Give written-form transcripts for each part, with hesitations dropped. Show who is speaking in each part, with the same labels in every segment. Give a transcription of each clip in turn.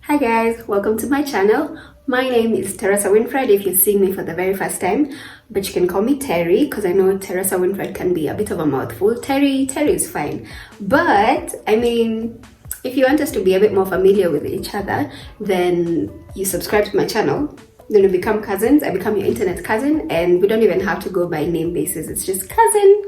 Speaker 1: Hi guys, welcome to my channel. My name is Terri Winfred if you're seeing me for the very first time, but you can call me Terri because I know Terri Winfred can be a bit of a mouthful. Terri is fine. But I mean, if you want us to be a bit more familiar with each other, then you subscribe to my channel. Then we become cousins. I become your internet cousin, and we don't even have to go by name basis. It's just cousin.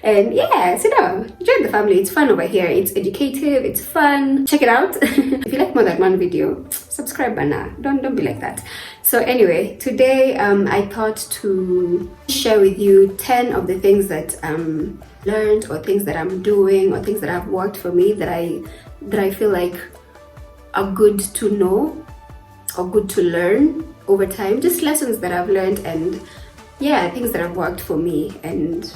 Speaker 1: And yeah, so now join the family. It's fun over here. It's educative, it's fun. Check it out. If you like more than one video, subscribe, Bana. Don't be like that. So anyway, today I thought to share with you 10 of the things that learned, or things that I'm doing, or things that have worked for me that I feel like are good to know or good to learn over time. Just lessons that I've learned, and yeah, things that have worked for me, and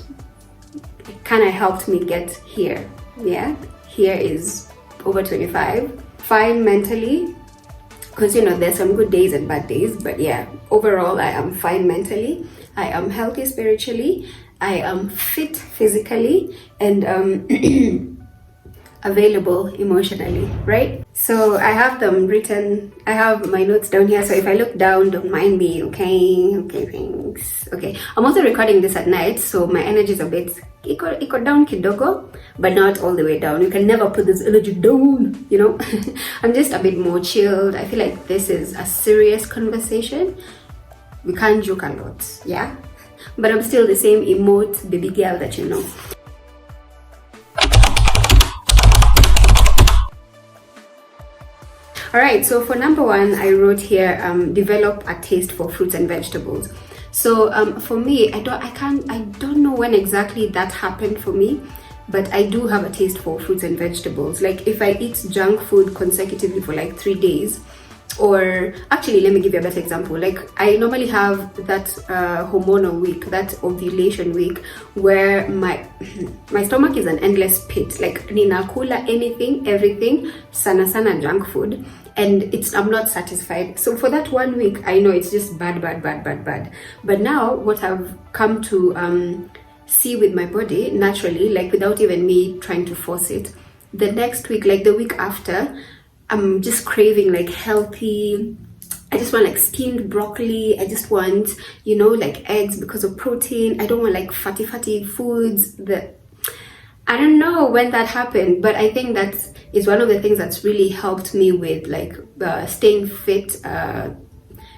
Speaker 1: it kind of helped me get here. Yeah, here is over 25, fine mentally, because you know there's some good days and bad days, but yeah, overall I am fine mentally, I am healthy spiritually, I am fit physically, and available emotionally, right? So I have them written, I have my notes down here, so if I look down, don't mind me, okay? Okay, thanks. Okay, I'm also recording this at night, so my energy is a bit iko down kidogo, but not all the way down. You can never put this energy down, you know. I'm just a bit more chilled. I feel like this is a serious conversation. We can't joke a lot, yeah? But I'm still the same emote baby girl that you know. All right, so for number one, I wrote here, develop a taste for fruits and vegetables. So for me, I don't know when exactly that happened for me, but I do have a taste for fruits and vegetables. Like if I eat junk food consecutively for like 3 days, or actually, let me give you a better example. Like I normally have that hormonal week, that ovulation week, where my stomach is an endless pit. Like ninakula anything, everything, sana junk food, and I'm not satisfied. So for that 1 week, I know it's just bad. But now what I've come to see with my body naturally, like without even me trying to force it, the next week, like the week after, I'm just craving like healthy. I just want like steamed broccoli. I just want, you know, like eggs because of protein. I don't want like fatty foods. I don't know when that happened, but I think that is one of the things that's really helped me with like staying fit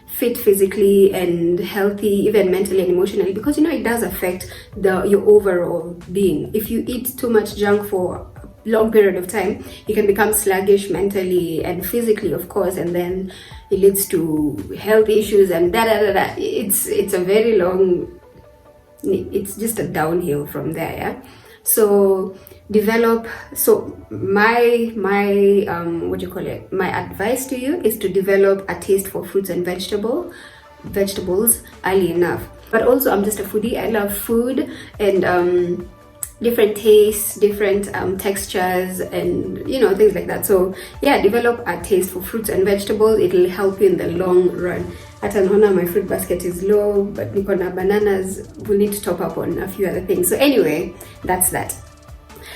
Speaker 1: physically and healthy, even mentally and emotionally, because you know it does affect your overall being. If you eat too much junk for long period of time, you can become sluggish mentally and physically, of course, and then it leads to health issues and it's a very long, it's just a downhill from there. Yeah, so my what do you call it, my advice to you is to develop a taste for fruits and vegetables early enough. But also, I'm just a foodie. I love food and different tastes, different textures, and you know, things like that. So yeah, develop a taste for fruits and vegetables. It'll help you in the long run. At Anhona, my fruit basket is low, but Nikona bananas, we'll need to top up on a few other things. So anyway, that's that.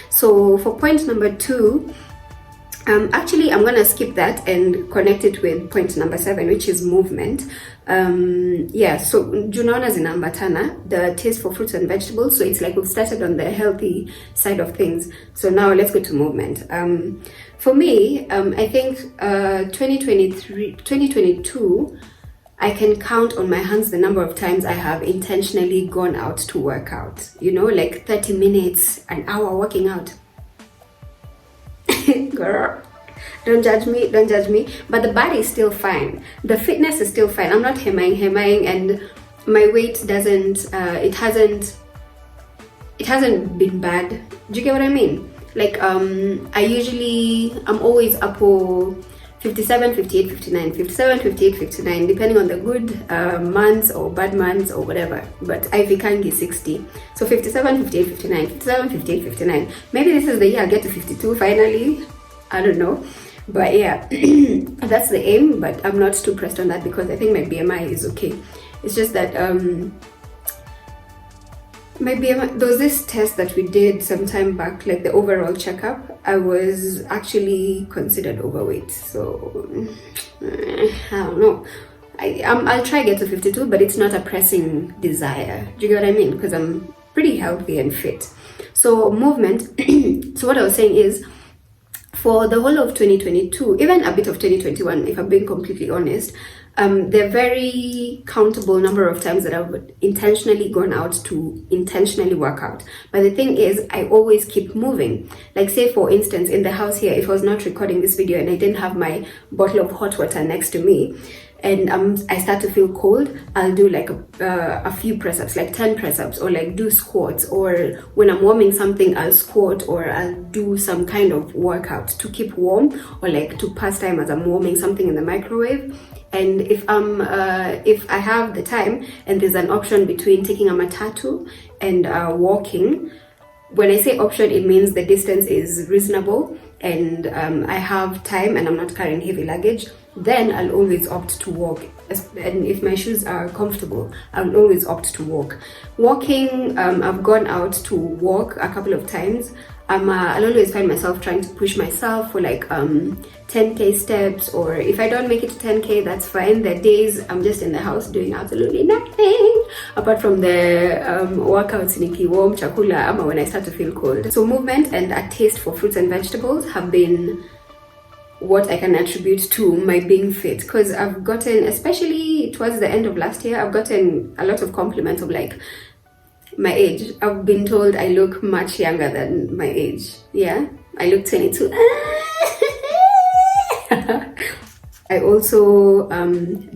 Speaker 1: So for point number 2, actually I'm gonna skip that and connect it with point number 7, which is movement. Yeah, so Junaona zinambatana, the taste for fruits and vegetables. So it's like we've started on the healthy side of things. So now let's go to movement. For me, I think 2022, I can count on my hands the number of times I have intentionally gone out to work out. You know, like 30 minutes, an hour working out. Girl, don't judge me, but the body is still fine, the fitness is still fine. I'm not hemming, and my weight doesn't it hasn't been bad. Do you get what I mean? Like I'm always up 57, 58, 59, 57, 58, 59, depending on the good months or bad months or whatever. But Ivikangi 60. So 57, 58, 59, 57, 58, 59. Maybe this is the year I'll get to 52 finally. I don't know. But yeah, that's the aim. But I'm not too pressed on that because I think my BMI is okay. It's just that Maybe there was this test that we did some time back, like the overall checkup. I was actually considered overweight, so I don't know. I'll try get to 52, but it's not a pressing desire. Do you get what I mean? Because I'm pretty healthy and fit. So movement. So what I was saying is, for the whole of 2022, even a bit of 2021, if I'm being completely honest, there are very countable number of times that I've intentionally gone out to intentionally work out. But the thing is, I always keep moving. Like, say for instance, in the house here, if I was not recording this video and I didn't have my bottle of hot water next to me, and I start to feel cold, I'll do like a few press-ups, like 10 press-ups, or like do squats, or when I'm warming something, I'll squat, or I'll do some kind of workout to keep warm, or like to pass time as I'm warming something in the microwave. And if I have the time and there's an option between taking a matatu and walking, when I say option, it means the distance is reasonable and I have time and I'm not carrying heavy luggage, then I'll always opt to walk. And if my shoes are comfortable, I'll always opt to walk. Walking, I've gone out to walk a couple of times. I'll always find myself trying to push myself for like 10k steps, or if I don't make it to 10k, that's fine. The days I'm just in the house doing absolutely nothing apart from the workouts, nikiwarm chakula ama when I start to feel cold. So movement and a taste for fruits and vegetables have been what I can attribute to my being fit, because I've gotten, especially towards the end of last year, I've gotten a lot of compliments of like my age. I've been told I look much younger than my age. Yeah, I look 22. I also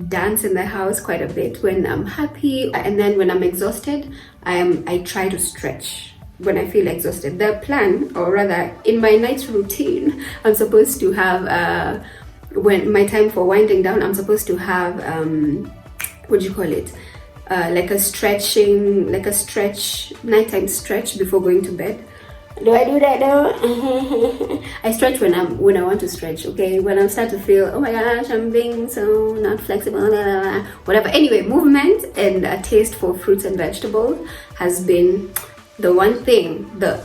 Speaker 1: dance in the house quite a bit when I'm happy, and then when I'm exhausted, I try to stretch. When I feel exhausted, the plan, or rather in my night routine, I'm supposed to have when my time for winding down, I'm supposed to have what do you call it, like a nighttime stretch before going to bed. Do I do that now? I stretch when I want to stretch, okay? When I start to feel, oh my gosh, I'm being so not flexible, whatever. Anyway, movement and a taste for fruits and vegetables has been the one thing, the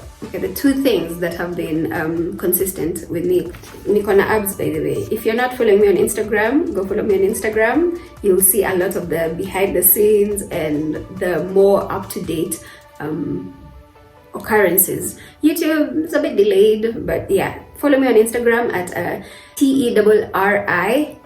Speaker 1: two things that have been consistent with me. Nikona abs, by the way. If you're not following me on Instagram, go follow me on Instagram. You'll see a lot of the behind the scenes and the more up-to-date occurrences. YouTube is a bit delayed, but yeah, follow me on Instagram at TERRI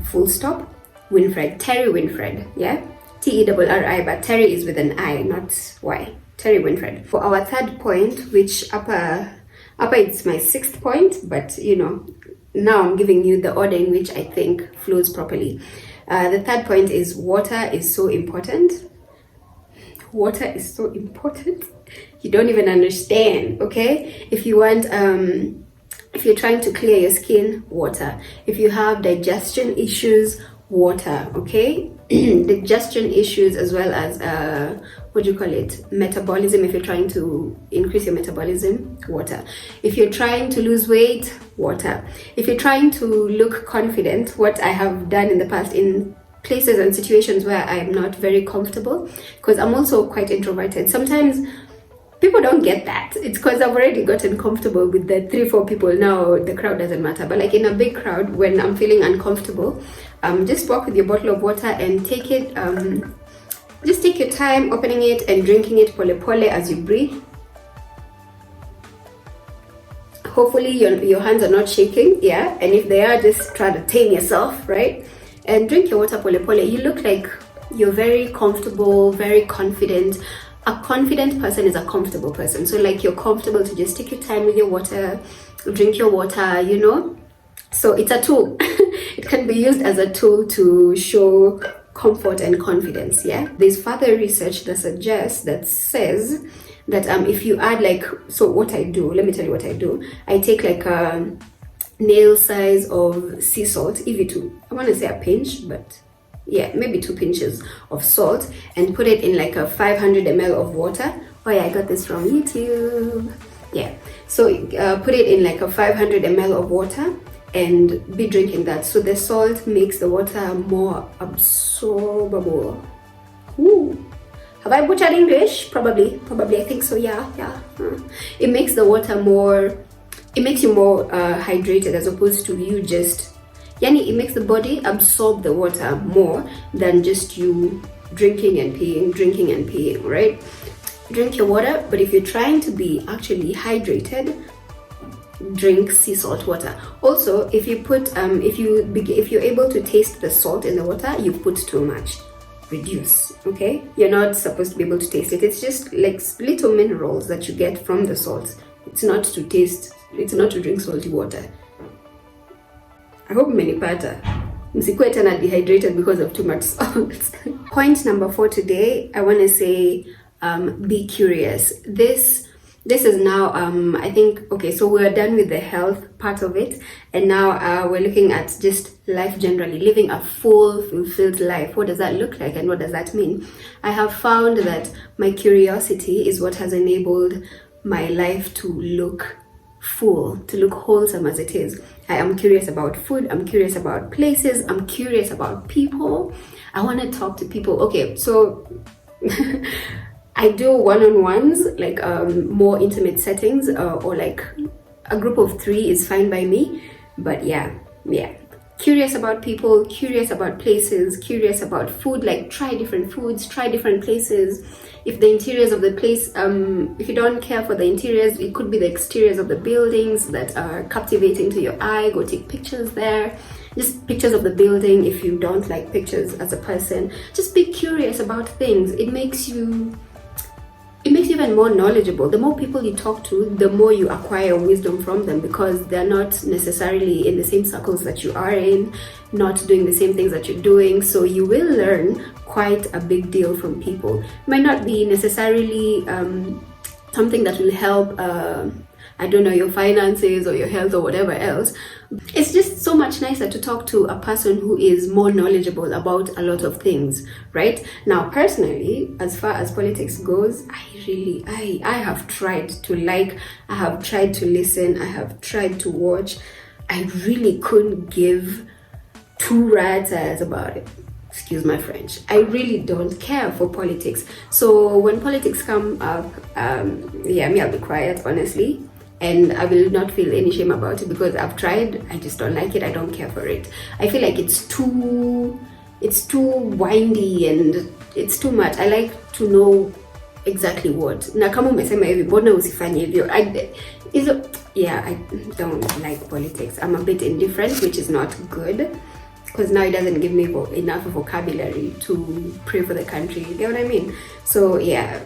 Speaker 1: full stop Winfred, Terri Winfred. Yeah, TERRI, but Terry is with an I, not Y. Terri Winfred. For our third point, which upper it's my sixth point, but you know, now I'm giving you the order in which I think flows properly. The third point is water is so important. Water is so important. You don't even understand, okay? If you want, if you're trying to clear your skin, water. If you have digestion issues, water, okay? Digestion issues as well as what do you call it, metabolism. If you're trying to increase your metabolism, water. If you're trying to lose weight, water. If you're trying to look confident, what I have done in the past in places and situations where I'm not very comfortable, because I'm also quite introverted, sometimes people don't get that. It's because I've already gotten comfortable with the 3-4 people. Now the crowd doesn't matter. But like in a big crowd, when I'm feeling uncomfortable, just walk with your bottle of water and take it. Just take your time opening it and drinking it pole pole as you breathe. Hopefully your hands are not shaking, yeah. And if they are, just try to tame yourself, right? And drink your water pole pole. You look like you're very comfortable, very confident. A confident person is a comfortable person. So like you're comfortable to just take your time with your water, drink your water, you know. So it's a tool. It can be used as a tool to show comfort and confidence, yeah. There's further research that says that if you add like, so what I do, let me tell you what I do. I take like a nail size of sea salt, EV2. I want to say a pinch, but yeah, maybe 2 pinches of salt, and put it in like a 500 ml of water. Oh yeah, I got this from YouTube. Yeah, so put it in like a 500 ml of water and be drinking that. So the salt makes the water more absorbable. Ooh, Have I butchered English? Probably, I think so, yeah. It makes the water more, it makes you more hydrated, as opposed to you just, yani, it makes the body absorb the water more than just you drinking and peeing, right? Drink your water, but if you're trying to be actually hydrated, drink sea salt water. Also, if you put if you're able to taste the salt in the water, you put too much, reduce. Okay, you're not supposed to be able to taste it. It's just like little minerals that you get from the salt. It's not to taste, it's not to drink salty water. I hope menipata msikuwe tena dehydrated because of too much salt. Point number 4 today, I want to say be curious. This is now, I think, okay, so we're done with the health part of it, and now we're looking at just life generally, living a full, fulfilled life. What does that look like, and what does that mean? I have found that my curiosity is what has enabled my life to look full, to look wholesome as it is. I am curious about food, I'm curious about places, I'm curious about people. I want to talk to people. Okay, so I do one-on-ones, like more intimate settings, or like a group of 3 is fine by me. But yeah, curious about people, curious about places, curious about food, like try different foods, try different places. If the interiors of the place, if you don't care for the interiors, it could be the exteriors of the buildings that are captivating to your eye. Go take pictures there, just pictures of the building. If you don't like pictures as a person, just be curious about things. It makes you even more knowledgeable. The more people you talk to, the more you acquire wisdom from them, because they're not necessarily in the same circles that you are in, not doing the same things that you're doing. So you will learn quite a big deal from people. It might not be necessarily something that will help I don't know, your finances or your health or whatever else. It's just so much nicer to talk to a person who is more knowledgeable about a lot of things, right? Now, personally, as far as politics goes, I have tried to I have tried to listen, I have tried to watch. I really couldn't give 2 rat's ass about it. Excuse my French. I really don't care for politics. So when politics come up, yeah, me, I'll be quiet, honestly. And I will not feel any shame about it, because I've tried. I just don't like it. I don't care for it. I feel like it's too windy and it's too much. I like to know exactly what. Na kama umesema hivi, mbona usifanye hivyo? Yeah, I don't like politics. I'm a bit indifferent, which is not good, because now it doesn't give me enough vocabulary to pray for the country. You know what I mean? So yeah.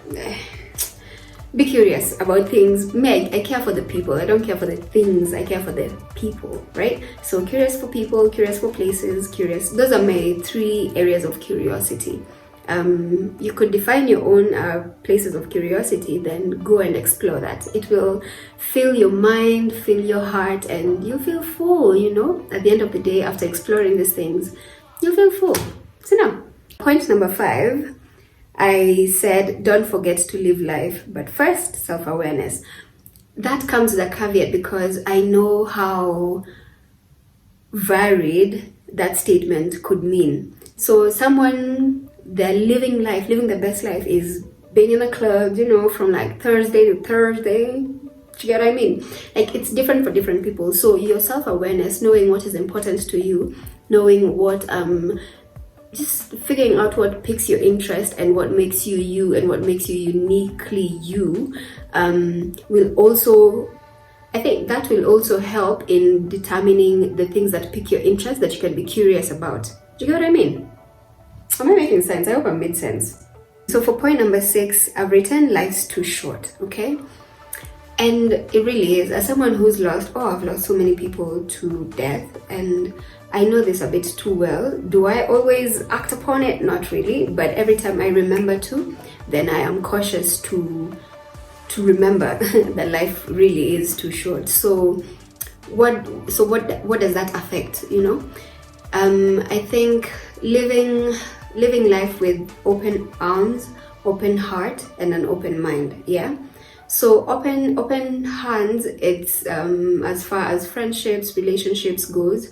Speaker 1: Be curious about things. Me, I care for the people. I don't care for the things. I care for the people, right? So curious for people, curious for places, curious. Those are my 3 areas of curiosity. You could define your own places of curiosity, then go and explore that. It will fill your mind, fill your heart, and you'll feel full, you know? At the end of the day, after exploring these things, you'll feel full. So now, point number 5. I said, don't forget to live life, but first, self-awareness. That comes with a caveat, because I know how varied that statement could mean. So someone, they're living life, living the best life is being in a club, you know, from like Thursday to Thursday. Do you get what I mean? Like, it's different for different people. So your self-awareness, knowing what is important to you, knowing what just figuring out what piques your interest and what makes you you and what makes you uniquely you, will also, I think that will also help in determining the things that pique your interest that you can be curious about. Do you get what I mean? Am I making sense? I hope I made sense. So for point number 6, I've written life's too short, okay? And it really is. As someone who's I've lost so many people to death, and I know this a bit too well. Do I always act upon it? Not really, but every time I remember to, then I am cautious to remember that life really is too short. So what does that affect, you know? I think living life with open arms, open heart, and an open mind, yeah? So open hands, it's as far as friendships, relationships goes.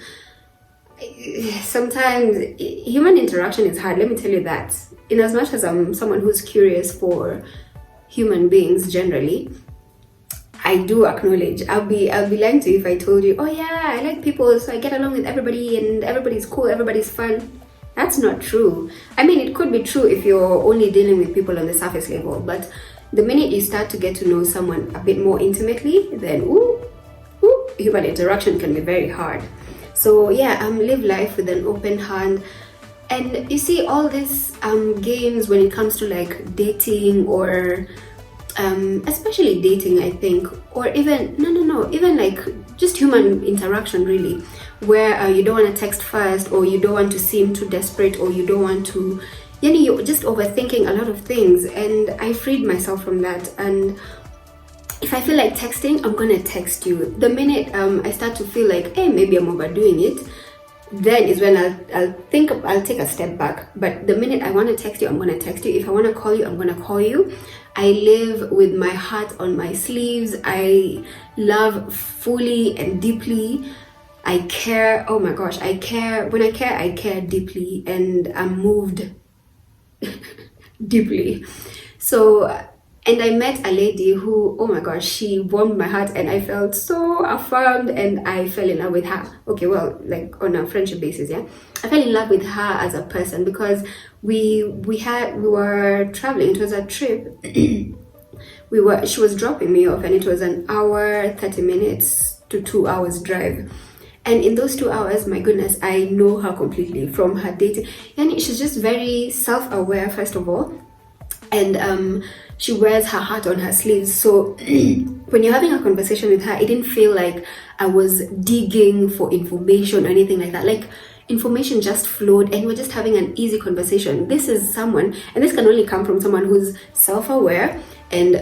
Speaker 1: sometimes human interaction is hard, let me tell you that. In as much as I'm someone who's curious for human beings generally, I do acknowledge, I'll be lying to you if I told you, oh yeah, I like people, so I get along with everybody and everybody's cool, everybody's fun. That's not true. I mean, it could be true if you're only dealing with people on the surface level, but the minute you start to get to know someone a bit more intimately, then human interaction can be very hard. So yeah, live life with an open hand. And you see, all these games when it comes to like dating, or especially dating, I think, or even even like just human interaction really, where you don't want to text first, or you don't want to seem too desperate, or you don't want to, you're just overthinking a lot of things. And I freed myself from that. And if I feel like texting, I'm gonna text you. The minute I start to feel like, hey, maybe I'm overdoing it, then is when I'll take a step back. But the minute I want to text you, I'm gonna text you. If I want to call you, I'm gonna call you. I live with my heart on my sleeves. I love fully and deeply. I care. Oh my gosh, I care. When I care deeply, and I'm moved deeply. So, and I met a lady who, oh my gosh, she warmed my heart, and I felt so affirmed, and I fell in love with her. Okay, well, like on a friendship basis, yeah. I fell in love with her as a person because we were traveling. It was a trip. She was dropping me off, and it was an hour, 30 minutes to 2 hours drive. And in those 2 hours, my goodness, I know her completely from her dating. And she's just very self-aware, first of all. And she wears her heart on her sleeves. So when you're having a conversation with her, it didn't feel like I was digging for information or anything like that. Like, information just flowed, and we're just having an easy conversation. This is someone, and this can only come from someone who's self-aware, and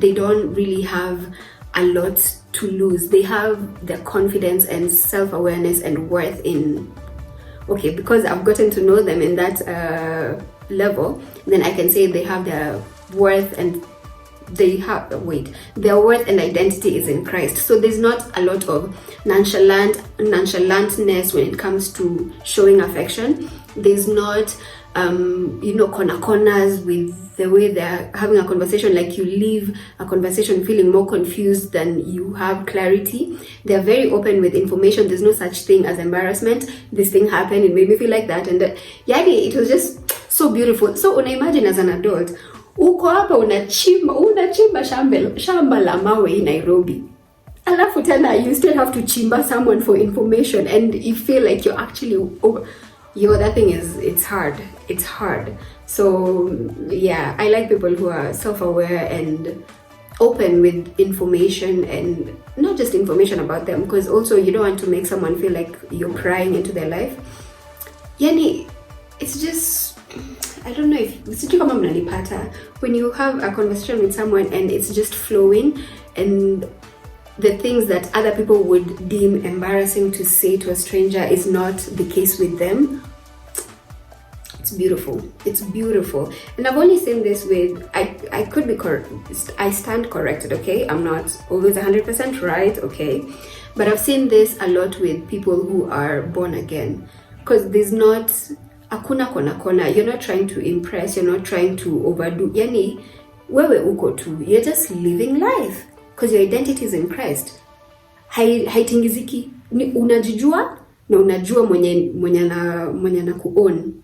Speaker 1: they don't really have a lot to lose. They have their confidence and self-awareness and worth in, okay, because I've gotten to know them in that level, then I can say they have their worth, and their worth and identity is in Christ. So there's not a lot of nonchalantness when it comes to showing affection. There's not corners with the way they're having a conversation. Like, you leave a conversation feeling more confused than you have clarity. They're very open with information. There's no such thing as embarrassment. This thing happened, it made me feel like that, and it was just so beautiful. So imagine as an adult, uko hapa unachimba shamba la mawe in Nairobi, alafu tena you still have to chimba someone for information, and you feel like you're actually that thing is, it's hard. So yeah, I like people who are self-aware and open with information, and not just information about them, because also you don't want to make someone feel like you're prying into their life. It's just, I don't know if when you have a conversation with someone and it's just flowing, and the things that other people would deem embarrassing to say to a stranger is not the case with them. It's beautiful. And I've only seen this with, I could be correct, I stand corrected, okay? I'm not always 100% right, okay? But I've seen this a lot with people who are born again, because there's not hakuna kona. You're not trying to impress, you're not trying to overdo. Wewe uko tu, you're just living life because your identity is in Christ. Haitingiziki, unajijua na unajua mwenye na kuown.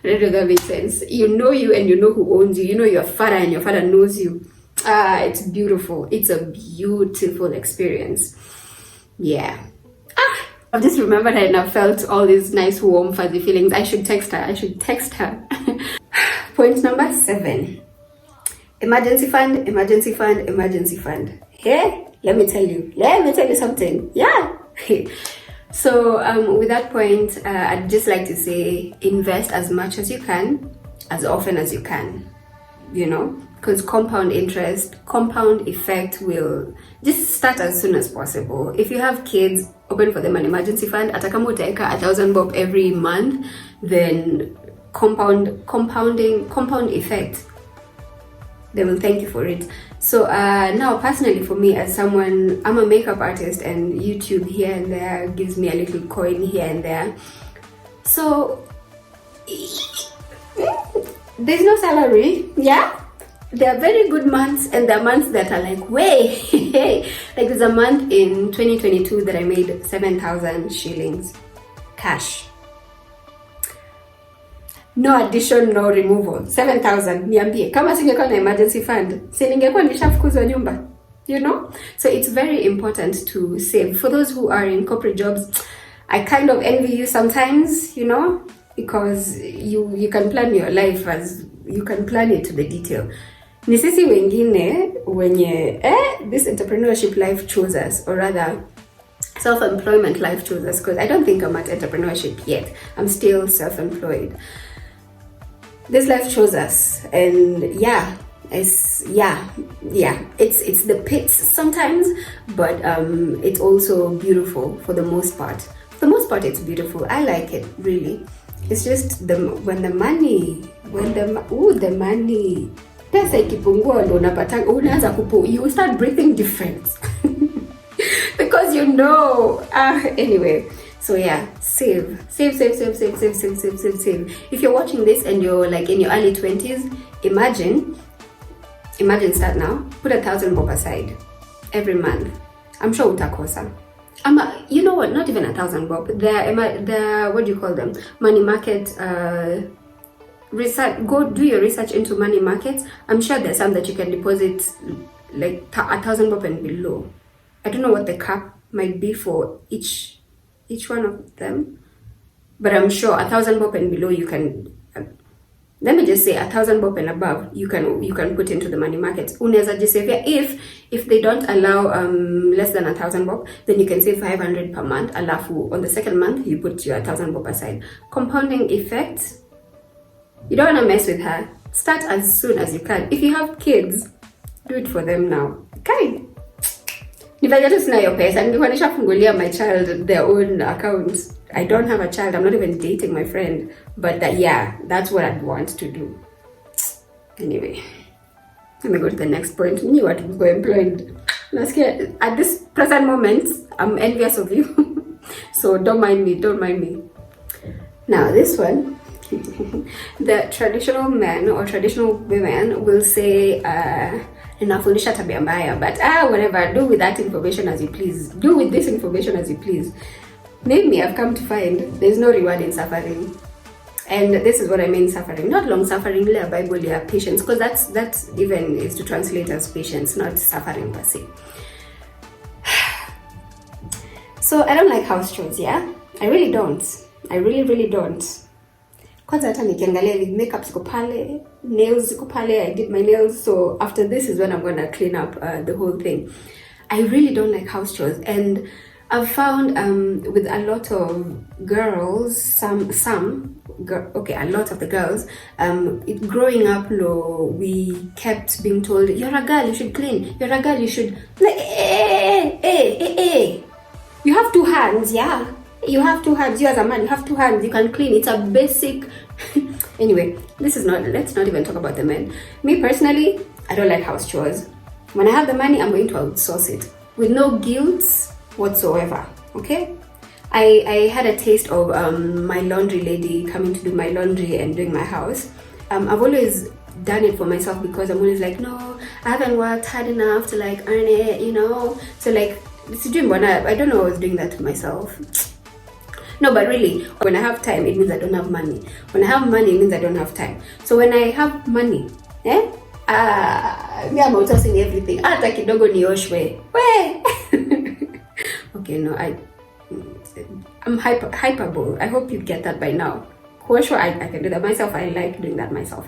Speaker 1: I don't know if that makes sense. You know you, and you know who owns you. You know your father, and your father knows you. It's beautiful. It's a beautiful experience. Yeah. I've just remembered her, and I felt all these nice, warm, fuzzy feelings. I should text her. Point number 7. Emergency fund. Hey, let me tell you something. Yeah. So with that point, I'd just like to say, invest as much as you can, as often as you can, because compound effect will just start as soon as possible. If you have kids, open for them an emergency fund. Hata kama utaeka 1,000 bob every month, then compound effect they will thank you for it. So now personally for me, as someone, I'm a makeup artist, and YouTube here and there gives me a little coin here and there. So there's no salary, yeah. There are very good months, and there are months that are like way like there's a month in 2022 that I made 7,000 shillings cash. No addition, no removal. 7,000. Niambie, kama singekuwa na emergency fund, si ningekuwa nishafukuzwa nyumba. You know? So it's very important to save. For those who are in corporate jobs, I kind of envy you sometimes, you know, because you can plan your life as you can plan it to the detail. Ni sisi wengine wenye this entrepreneurship life chose us, or rather self-employment life chose us, because I don't think I'm at entrepreneurship yet. I'm still self-employed. This life chose us, and it's the pits sometimes, but it's also beautiful for the most part. For the most part, it's beautiful. I like it, really. It's just when the money pesa ikipungua ndo unapata unaanza you start breathing different because you know anyway. So yeah, save. If you're watching this and you're like in your early 20s, imagine start now, put 1,000 bob aside every month. I'm sure utakosa. You know what, not even 1,000 bob. The what do you call them, money market research. Go do your research into money markets. I'm sure there's some that you can deposit like 1,000 bob and below. I don't know what the cap might be for each one of them, but I'm sure 1,000 bob and below you can. Let me just say 1,000 bob and above you can put into the money markets. Unaweza jisavia if they don't allow less than 1,000 bob, then you can save 500 per month. Alafu on the second month you put your 1,000 bob aside. Compounding effect. You don't want to mess with her. Start as soon as you can. If you have kids, do it for them now. Okay. Nifanya sina hiyo pesa, nilikuwa nishafungulia my child their own account. I don't have a child. I'm not even dating my friend, but that's what I'd want to do. Anyway, let me go to the next point. You what to go employed. At this present moment, I'm envious of you. So don't mind me. Now this one, the traditional men or traditional women will say, ninafundisha tabia mbaya, but whatever, do with that information as you please. Do with this information as you please. Maybe I've come to find there's no reward in suffering. And this is what I mean suffering. Not long suffering, Bible, patience, because that's even is to translate as patience, not suffering per se. So I don't like house chores, yeah? I really don't. I really don't. Kwanza hata nikiangalia makeup ziko pale, nails ziko pale, I did my nails, so after this is when I'm gonna clean up the whole thing. I really don't like house chores, and I've found with a lot of girls, a lot of the girls, growing up low, we kept being told, you're a girl, you should clean, you're a girl, you should, hey. You have two hands, yeah. You have two hands. You as a man, you have two hands. You can clean. It's a basic. Anyway, let's not even talk about the men. Me personally, I don't like house chores. When I have the money, I'm going to outsource it with no guilt whatsoever. Okay? I had a taste of my laundry lady coming to do my laundry and doing my house. I've always done it for myself because I'm always like, no, I haven't worked hard enough to like earn it, you know. So like, I don't know, I was doing that to myself. No, but really, when I have time, it means I don't have money. When I have money, it means I don't have time. So when I have money, me I'm outsourcing everything. Hata kidogo nioshwe. Okay, no, I'm hyperbole. I hope you get that by now. For sure, I can do that myself. I like doing that myself.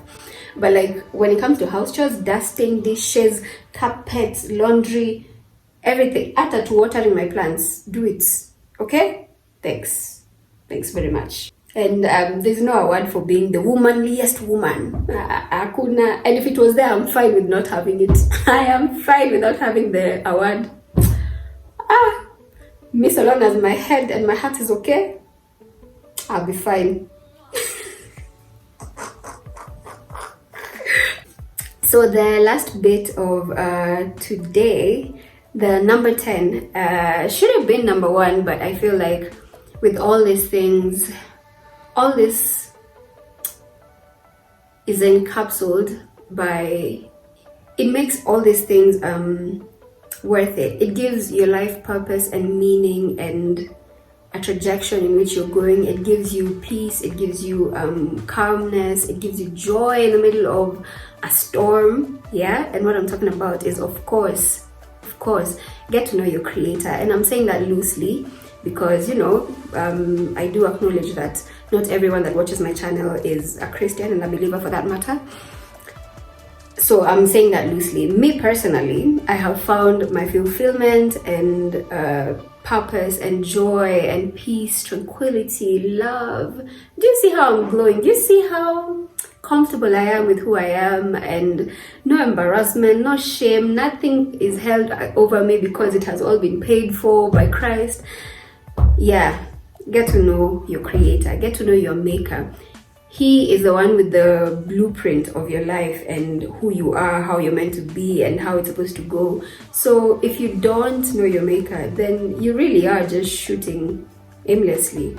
Speaker 1: But like when it comes to house chores, dusting, dishes, carpets, laundry, everything, hata to watering my plants, do it. Okay? Thanks very much. And there's no award for being the womanliest woman. And if it was there, I'm fine with not having it. I am fine without having the award. Me, so long as my head and my heart is okay, I'll be fine. So the last bit of today, the number 10, should have been number 1, but I feel like with all these things, all this is encapsulated by, it makes all these things worth it. It gives your life purpose and meaning and a trajectory in which you're going. It gives you peace, it gives you calmness, it gives you joy in the middle of a storm. Yeah, and what I'm talking about is, of course, get to know your creator. And I'm saying that loosely because, you know, I do acknowledge that not everyone that watches my channel is a Christian and a believer for that matter. So I'm saying that loosely. Me personally, I have found my fulfillment and purpose and joy and peace, tranquility, love. Do you see how I'm glowing? Do you see how comfortable I am with who I am? And no embarrassment, no shame, nothing is held over me because it has all been paid for by Christ. Yeah, get to know your creator, get to know your maker. He is the one with the blueprint of your life and who you are, how you're meant to be, and how it's supposed to go. So if you don't know your maker, then you really are just shooting aimlessly.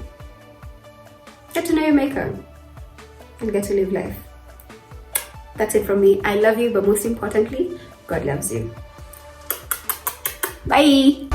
Speaker 1: Get to know your maker and get to live life. That's it from me. I love you, but most importantly, God loves you. Bye.